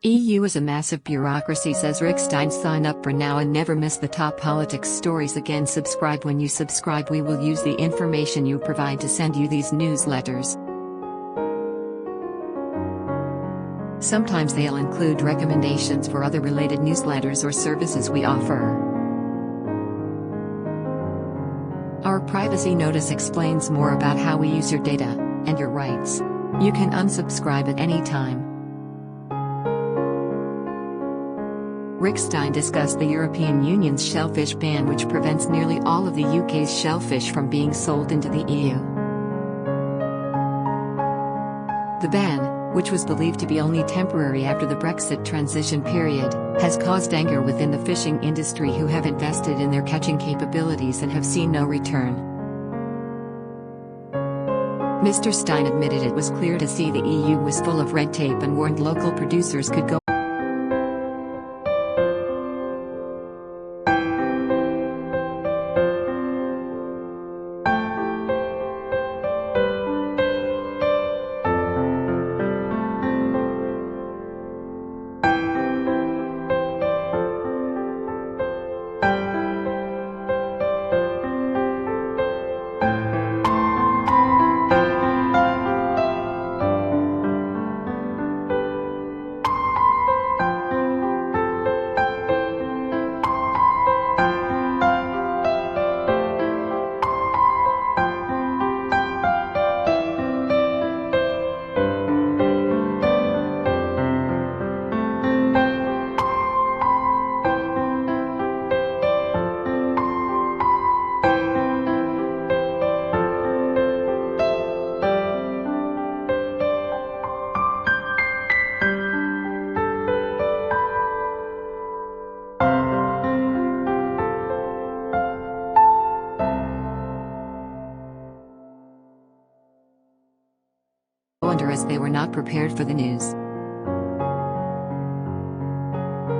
EU is a massive bureaucracy, says Rick Stein. Sign up for now and never miss the top politics stories again. Subscribe. When you subscribe, we will use the information you provide to send you these newsletters. Sometimes they'll include recommendations for other related newsletters or services we offer. Our privacy notice explains more about how we use your data and your rights. You can unsubscribe at any time. Rick Stein discussed the European Union's shellfish ban, which prevents nearly all of the UK's shellfish from being sold into the EU. The ban, which was believed to be only temporary after the Brexit transition period, has caused anger within the fishing industry, who have invested in their catching capabilities and have seen no return. Mr. Stein admitted it was clear to see the EU was full of red tape and warned local producers could go under as they were not prepared for the news.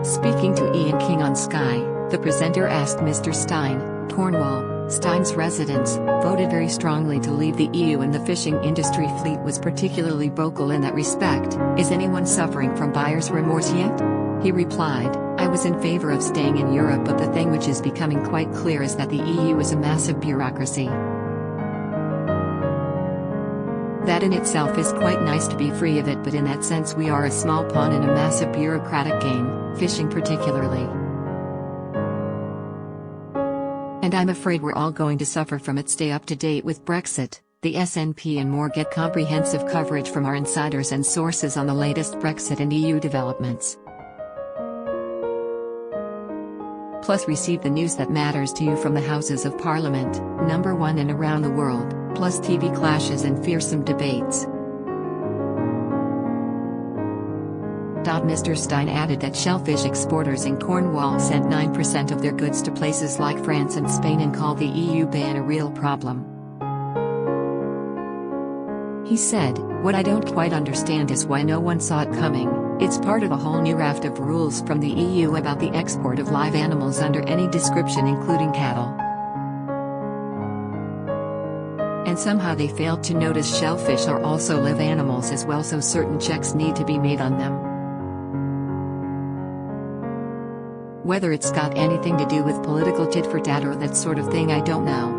Speaking to Ian King on Sky, the presenter asked Mr. Stein, Cornwall, Stein's residents, voted very strongly to leave the EU and the fishing industry fleet was particularly vocal in that respect. Is anyone suffering from buyer's remorse yet? He replied, I was in favor of staying in Europe, but the thing which is becoming quite clear is that the EU is a massive bureaucracy. That in itself is quite nice to be free of it, but in that sense we are a small pawn in a massive bureaucratic game, fishing particularly. And I'm afraid we're all going to suffer from it. Stay up to date with Brexit, the SNP and more. Get comprehensive coverage from our insiders and sources on the latest Brexit and EU developments. Plus receive the news that matters to you from the Houses of Parliament, #1 and around the world, plus TV clashes and fearsome debates. Mr. Stein added that shellfish exporters in Cornwall sent 9% of their goods to places like France and Spain and called the EU ban a real problem. He said, what I don't quite understand is why no one saw it coming. It's part of a whole new raft of rules from the EU about the export of live animals under any description, including cattle. And somehow they failed to notice shellfish are also live animals as well, so certain checks need to be made on them. Whether it's got anything to do with political tit-for-tat or that sort of thing, I don't know.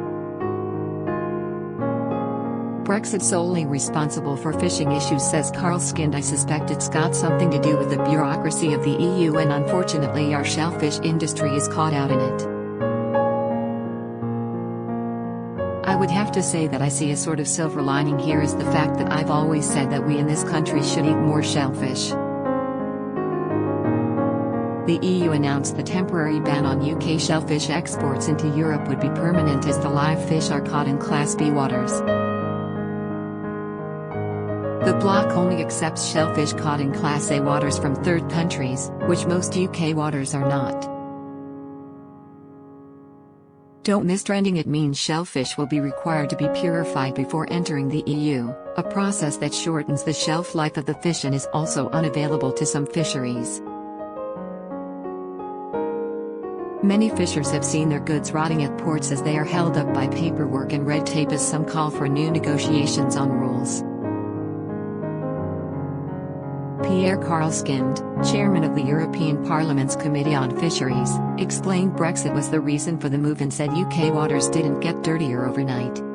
Brexit solely responsible for fishing issues, says Carl Skind. I suspect it's got something to do with the bureaucracy of the EU, and unfortunately our shellfish industry is caught out in it. I would have to say that I see a sort of silver lining here is the fact that I've always said that we in this country should eat more shellfish. The EU announced the temporary ban on UK shellfish exports into Europe would be permanent as the live fish are caught in Class B waters. The bloc only accepts shellfish caught in Class A waters from third countries, which most UK waters are not. Don't miss trending. It means shellfish will be required to be purified before entering the EU, a process that shortens the shelf life of the fish and is also unavailable to some fisheries. Many fishers have seen their goods rotting at ports as they are held up by paperwork and red tape, as some call for new negotiations on rules. Pierre Karlskind, chairman of the European Parliament's Committee on Fisheries, explained Brexit was the reason for the move and said UK waters didn't get dirtier overnight.